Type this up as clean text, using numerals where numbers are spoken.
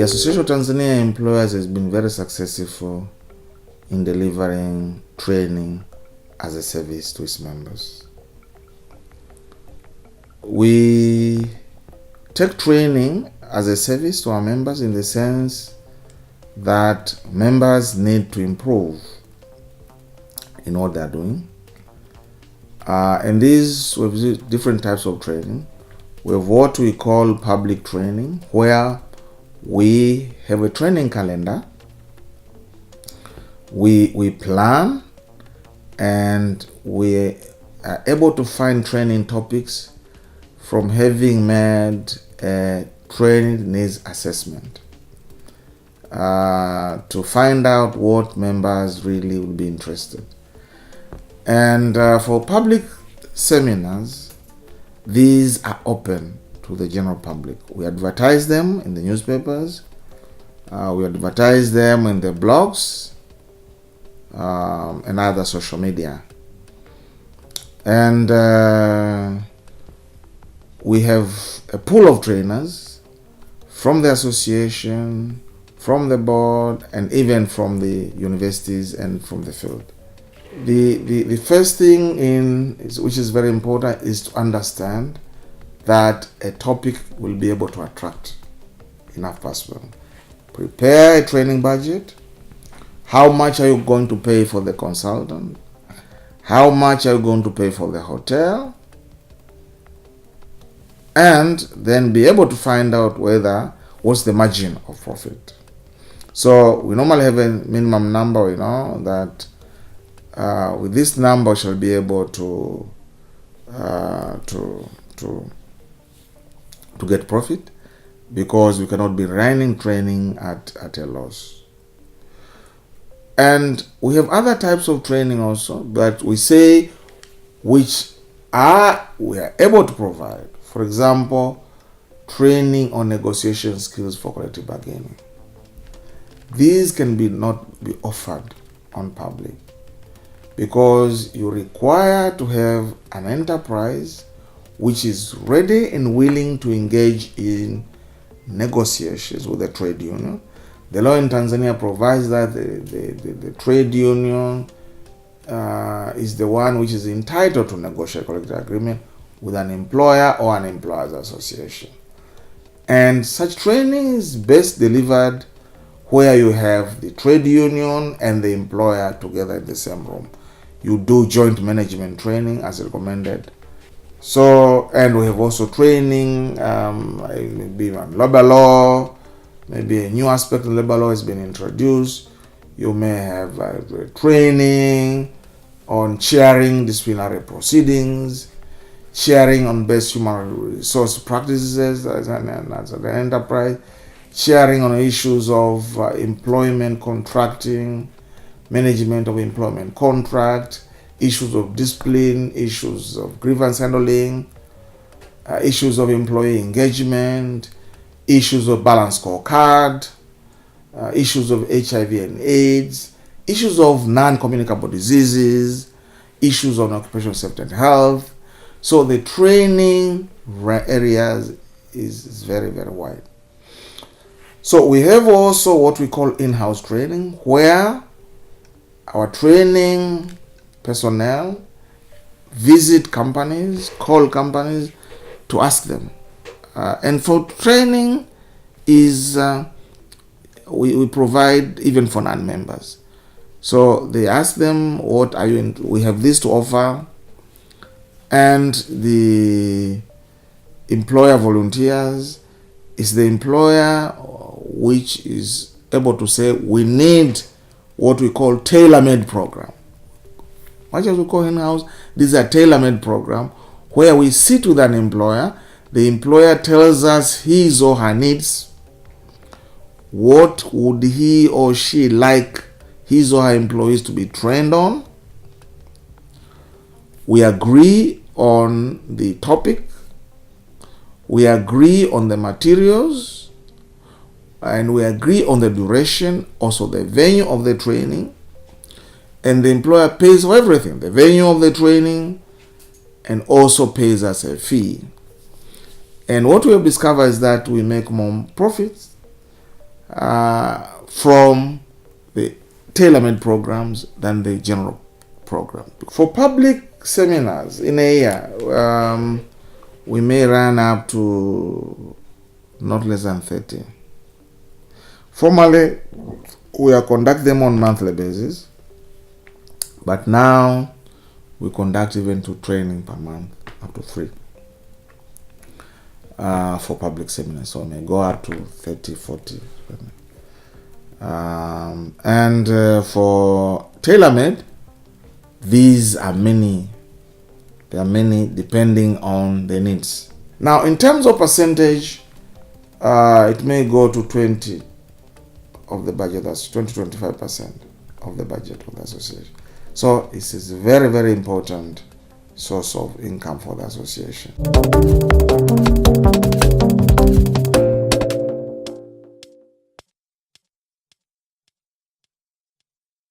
Association of Tanzania Employers has been very successful in delivering training as a service to its members. We take training as a service to our members in the sense that members need to improve in what they are doing. And these, we have different types of training. We have what we call public training, where we have a training calendar. We plan, and we are able to find training topics from having made a training needs assessment to find out what members really will be interested. And for public seminars, these are open to the general public. We advertise them in the newspapers, we advertise them in the blogs, and other social media. And we have a pool of trainers from the association, from the board, and even from the universities and from the field. The first thing which is very important is to understand that a topic will be able to attract enough personnel. Prepare a training budget. How much are you going to pay for the consultant? How much are you going to pay for the hotel? And then be able to find out what's the margin of profit. So we normally have a minimum number, that with this number we shall be able to get profit, because we cannot be running training at a loss. And we have other types of training also that we say we are able to provide. For example, training on negotiation skills for collective bargaining. These can not be offered on public, because you require to have an enterprise which is ready and willing to engage in negotiations with the trade union. The law in Tanzania provides that the trade union is the one which is entitled to negotiate a collective agreement with an employer or an employers association. And such training is best delivered where you have the trade union and the employer together in the same room. You do joint management training as recommended. So, and we have also training, maybe on labor law, maybe a new aspect of labor law has been introduced. You may have training on chairing disciplinary proceedings, sharing on best human resource practices as an enterprise, sharing on issues of employment contracting, management of employment contract, issues of discipline, issues of grievance handling, issues of employee engagement, issues of balance scorecard, issues of HIV and AIDS, issues of non-communicable diseases, issues on occupational safety and health. So the training areas is very, very wide. So we have also what we call in-house training, where our training personnel visit companies, call companies to ask them. And for training is we provide even for non-members. So they ask them, what are you in? We have this to offer. And the employer volunteers. Is the employer which is able to say, we need what we call tailor-made program. What we call in-house, this is a tailor-made program where we sit with an employer. The employer tells us his or her needs. What would he or she like his or her employees to be trained on? We agree on the topic. We agree on the materials. And we agree on the duration, also the venue of the training. And the employer pays for everything, the venue of the training, and also pays us a fee. And what we have discovered is that we make more profits from the tailor-made programs than the general program. For public seminars in a year, we may run up to not less than 30. Formerly, we are conduct them on monthly basis, but now we conduct even 2 training per month, up to 3 for public seminars. So we may go up to 30, 40. And for tailor-made, these are many. There are many depending on the needs. Now, in terms of percentage, it may go to 20 of the budget. That's 20-25% of the budget of the association. So this is a very, very important source of income for the association.